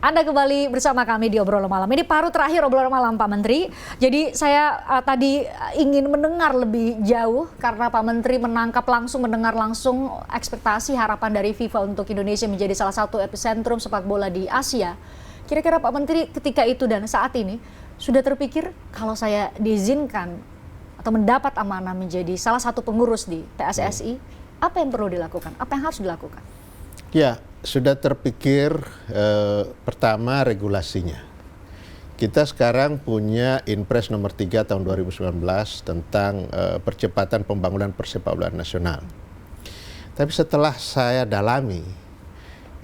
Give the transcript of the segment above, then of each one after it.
Anda kembali bersama kami di Obrolan Malam. Ini paruh terakhir Obrolan Malam Pak Menteri. Jadi saya tadi ingin mendengar lebih jauh karena Pak Menteri mendengar langsung ekspektasi harapan dari FIFA untuk Indonesia menjadi salah satu epicentrum sepak bola di Asia. Kira-kira Pak Menteri ketika itu dan saat ini sudah terpikir kalau saya diizinkan atau mendapat amanah menjadi salah satu pengurus di PSSI, apa yang perlu dilakukan? Apa yang harus dilakukan? Ya, sudah terpikir pertama regulasinya. Kita sekarang punya Inpres nomor 3 tahun 2019 tentang percepatan pembangunan persepakbolaan nasional. Tapi setelah saya dalami,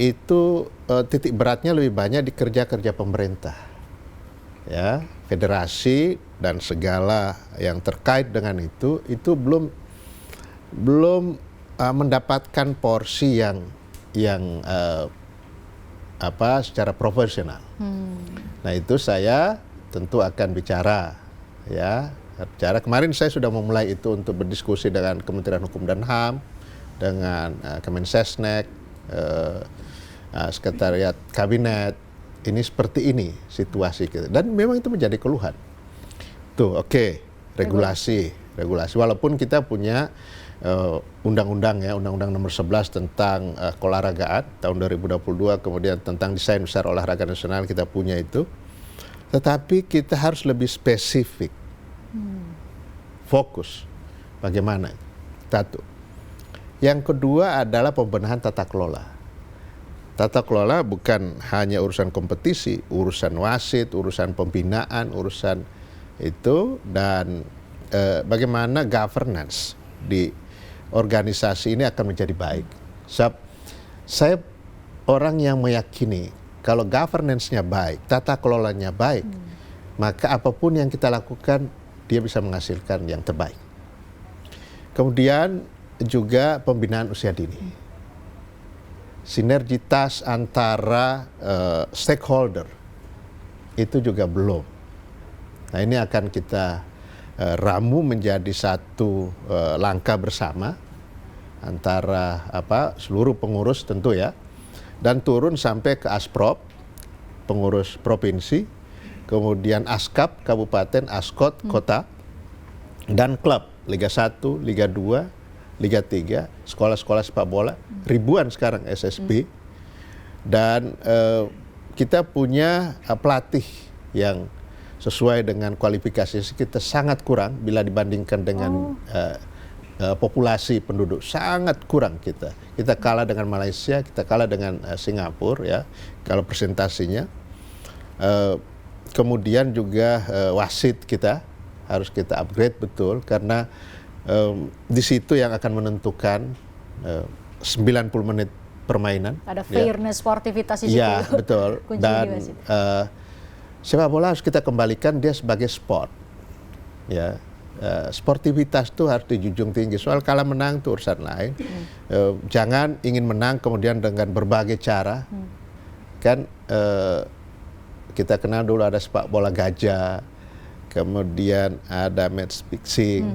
itu titik beratnya lebih banyak di kerja-kerja pemerintah. Ya, federasi dan segala yang terkait dengan itu belum mendapatkan porsi yang secara profesional. Nah itu saya tentu akan bicara, ya. Kemarin saya sudah memulai itu untuk berdiskusi dengan Kementerian Hukum dan HAM, dengan Kemensesnek, Sekretariat Kabinet. Ini seperti ini situasi kita. Dan memang itu menjadi keluhan. Tuh, oke, regulasi. Walaupun kita punya undang-undang nomor 11 tentang keolahragaan tahun 2022, kemudian tentang desain besar olahraga nasional kita punya itu, tetapi kita harus lebih spesifik, fokus bagaimana. Satu. Yang kedua adalah pembenahan tata kelola. Tata kelola bukan hanya urusan kompetisi, urusan wasit, urusan pembinaan, urusan itu, dan bagaimana governance di organisasi ini akan menjadi baik. Saya orang yang meyakini kalau governance-nya baik, tata kelolanya baik, maka apapun yang kita lakukan dia bisa menghasilkan yang terbaik. Kemudian juga pembinaan usia dini. Sinergitas antara stakeholder itu juga belum. Nah ini akan kita ramu menjadi satu langkah bersama antara seluruh pengurus tentu ya, dan turun sampai ke Asprop, pengurus provinsi, kemudian Askap kabupaten, Askot kota, dan klub Liga 1, Liga 2, Liga 3, sekolah-sekolah sepak bola, ribuan sekarang SSB, dan kita punya pelatih yang sesuai dengan kualifikasi kita sangat kurang bila dibandingkan dengan populasi penduduk, sangat kurang kita. Kita kalah dengan Malaysia, kita kalah dengan Singapura ya kalau presentasinya. Kemudian juga wasit kita harus kita upgrade betul karena di situ yang akan menentukan 90 menit permainan. Ada fairness, sportivitas di situ. Ya, betul. Dan sepak bola harus kita kembalikan dia sebagai sport. Ya. Sportivitas itu harus dijunjung tinggi. Soal kalah menang itu urusan lain. Jangan ingin menang kemudian dengan berbagai cara. Kan kita kenal dulu ada sepak bola gajah, kemudian ada match fixing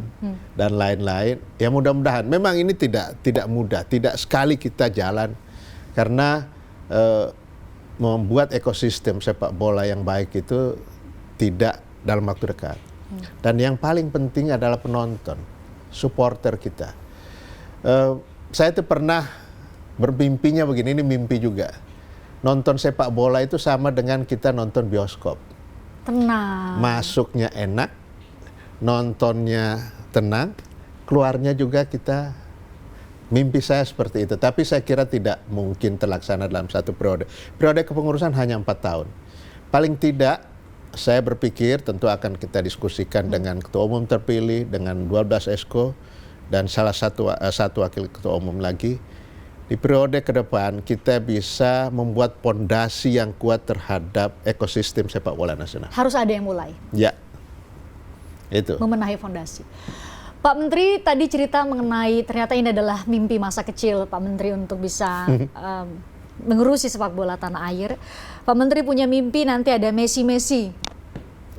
dan lain-lain. Ya mudah-mudahan. Memang ini tidak mudah, tidak sekali kita jalan karena membuat ekosistem sepak bola yang baik itu tidak dalam waktu dekat. Dan yang paling penting adalah penonton, supporter kita. Saya itu pernah bermimpinya begini, ini mimpi juga. Nonton sepak bola itu sama dengan kita nonton bioskop. Tenang. Masuknya enak, nontonnya tenang, keluarnya juga kita. Mimpi saya seperti itu, tapi saya kira tidak mungkin terlaksana dalam satu periode. Periode kepengurusan hanya 4 tahun. Paling tidak, saya berpikir tentu akan kita diskusikan dengan ketua umum terpilih, dengan 12 esko, dan salah satu wakil ketua umum lagi. Di periode ke depan kita bisa membuat pondasi yang kuat terhadap ekosistem sepak bola nasional. Harus ada yang mulai. Ya, itu. Memenahi fondasi. Pak Menteri tadi cerita mengenai ternyata ini adalah mimpi masa kecil Pak Menteri untuk bisa mengurusi sepak bola tanah air. Pak Menteri punya mimpi nanti ada Messi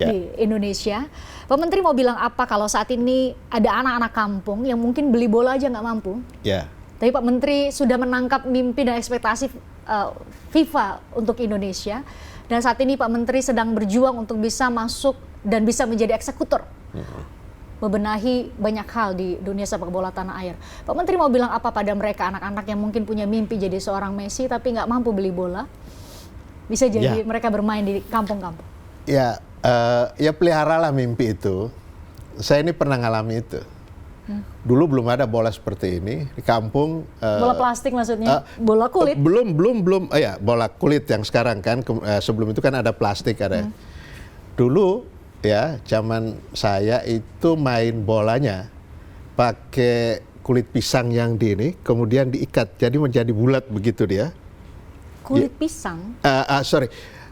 di Indonesia. Pak Menteri mau bilang apa kalau saat ini ada anak-anak kampung yang mungkin beli bola aja nggak mampu? Ya. Tapi Pak Menteri sudah menangkap mimpi dan ekspektasi FIFA untuk Indonesia. Dan saat ini Pak Menteri sedang berjuang untuk bisa masuk dan bisa menjadi eksekutor. Membenahi banyak hal di dunia sepak bola tanah air. Pak Menteri mau bilang apa pada mereka, anak-anak yang mungkin punya mimpi jadi seorang Messi tapi nggak mampu beli bola? Bisa jadi mereka bermain di kampung-kampung. Ya, ya peliharalah mimpi itu. Saya ini pernah ngalami itu. Dulu belum ada bola seperti ini di kampung. Bola plastik maksudnya? Bola kulit? Belum. Ya, bola kulit yang sekarang kan. Sebelum itu kan ada plastik ada. Dulu ya, zaman saya itu main bolanya pakai kulit pisang yang di ini, kemudian diikat, jadi menjadi bulat begitu dia. Kulit pisang?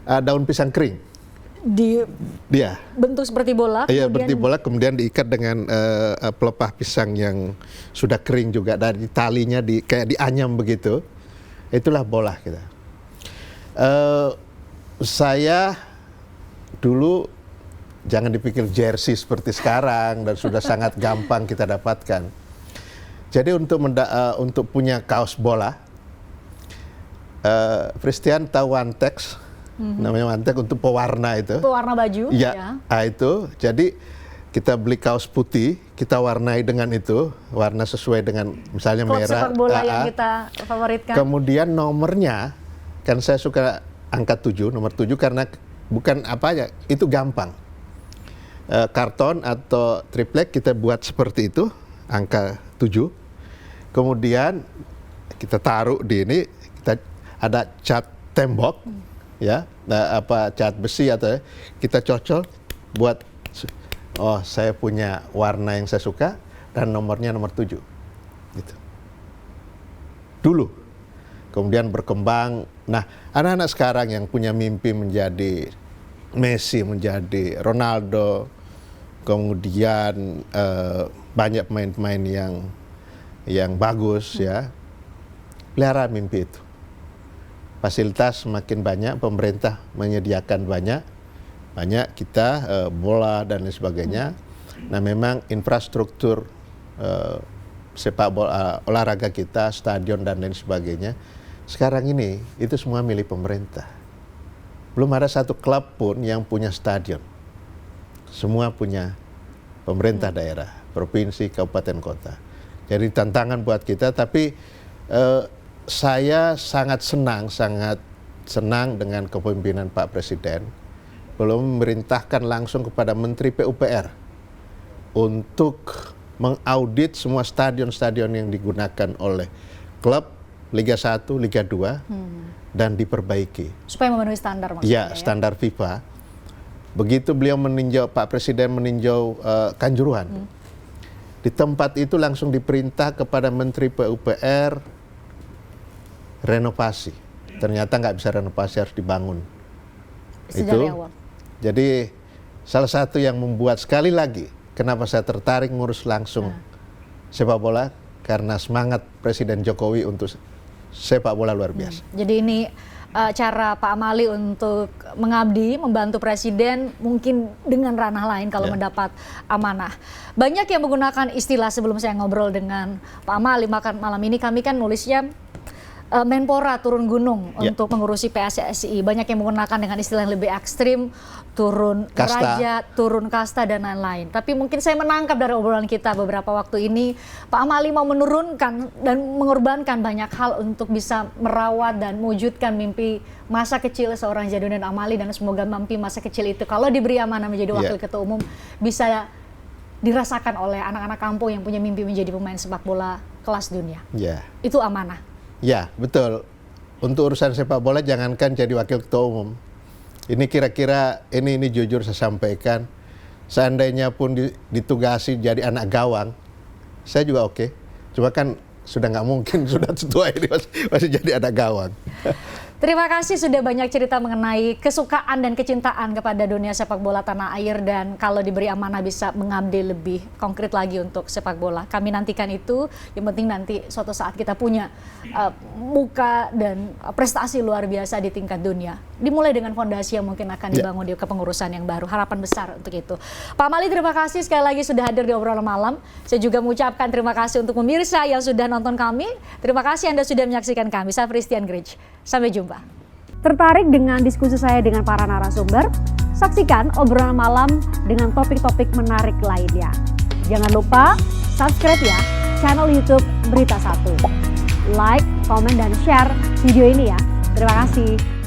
Daun pisang kering. Dia bentuk seperti bola. Iya, seperti bola, kemudian diikat dengan pelepah pisang yang sudah kering juga, dari talinya kayak dianyam begitu. Itulah bola kita. Saya dulu, jangan dipikir jersey seperti sekarang dan sudah sangat gampang kita dapatkan. Jadi untuk punya kaos bola, Christian tahu Wantex. Namanya Wantex untuk pewarna itu. Pewarna baju. Ya. Itu. Jadi kita beli kaos putih, kita warnai dengan itu, warna sesuai dengan misalnya klub merah. Sepak bola yang kita favoritkan. Kemudian nomornya, kan saya suka angka 7, nomor 7 karena bukan apa ya, itu gampang. Karton atau triplek kita buat seperti itu, angka 7. Kemudian kita taruh di ini, kita ada cat tembok. Ya, cat besi atau kita cocol buat, oh saya punya warna yang saya suka dan nomornya nomor 7 gitu. Dulu. Kemudian berkembang. Nah, anak-anak sekarang yang punya mimpi menjadi Messi, menjadi Ronaldo, kemudian banyak pemain-pemain yang bagus ya, pelihara mimpi itu. Fasilitas semakin banyak, pemerintah menyediakan banyak kita bola dan lain sebagainya. Nah, memang infrastruktur sepak bola, olahraga kita, stadion dan lain sebagainya, sekarang ini itu semua milik pemerintah. Belum ada satu klub pun yang punya stadion. Semua punya pemerintah daerah, provinsi, kabupaten, kota. Jadi tantangan buat kita, tapi saya sangat senang dengan kepemimpinan Pak Presiden, belum memerintahkan langsung kepada Menteri PUPR untuk mengaudit semua stadion-stadion yang digunakan oleh klub Liga 1, Liga 2 dan diperbaiki. Supaya memenuhi standar maksudnya. Ya, standar FIFA. Begitu beliau Pak Presiden meninjau Kanjuruhan, di tempat itu langsung diperintah kepada Menteri PUPR renovasi. Ternyata nggak bisa renovasi, harus dibangun. Sejak awal. Jadi salah satu yang membuat, sekali lagi, kenapa saya tertarik ngurus langsung sepak bola, karena semangat Presiden Jokowi untuk sepak bola luar biasa. Jadi ini cara Pak Amali untuk mengabdi, membantu Presiden mungkin dengan ranah lain kalau mendapat amanah. Banyak yang menggunakan istilah, sebelum saya ngobrol dengan Pak Amali malam ini, kami kan nulisnya Menpora turun gunung untuk mengurusi PSSI. Banyak yang menggunakan dengan istilah yang lebih ekstrim, turun raja, turun kasta dan lain-lain. Tapi mungkin saya menangkap dari obrolan kita beberapa waktu ini, Pak Amali mau menurunkan dan mengorbankan banyak hal untuk bisa merawat dan mewujudkan mimpi masa kecil seorang Zainuddin Amali, dan semoga mimpi masa kecil itu kalau diberi amanah menjadi wakil ketua umum bisa dirasakan oleh anak-anak kampung yang punya mimpi menjadi pemain sepak bola kelas dunia. Itu amanah. Ya, betul. Untuk urusan sepak bola jangankan jadi wakil ketua umum. Ini kira-kira, ini jujur saya sampaikan, seandainya pun ditugasi jadi anak gawang, saya juga oke. Cuma kan sudah nggak mungkin, sudah tua ini masih jadi anak gawang. Terima kasih sudah banyak cerita mengenai kesukaan dan kecintaan kepada dunia sepak bola tanah air, dan kalau diberi amanah bisa mengabdi lebih konkret lagi untuk sepak bola. Kami nantikan itu, yang penting nanti suatu saat kita punya muka dan prestasi luar biasa di tingkat dunia. Dimulai dengan fondasi yang mungkin akan dibangun di kepengurusan yang baru. Harapan besar untuk itu. Pak Mali, terima kasih sekali lagi sudah hadir di obrolan malam. Saya juga mengucapkan terima kasih untuk pemirsa yang sudah nonton kami. Terima kasih Anda sudah menyaksikan kami. Saya Christian Grich. Sampai jumpa. Tertarik dengan diskusi saya dengan para narasumber? Saksikan obrolan malam dengan topik-topik menarik lainnya. Jangan lupa subscribe ya channel YouTube Berita Satu. Like, komen, dan share video ini ya. Terima kasih.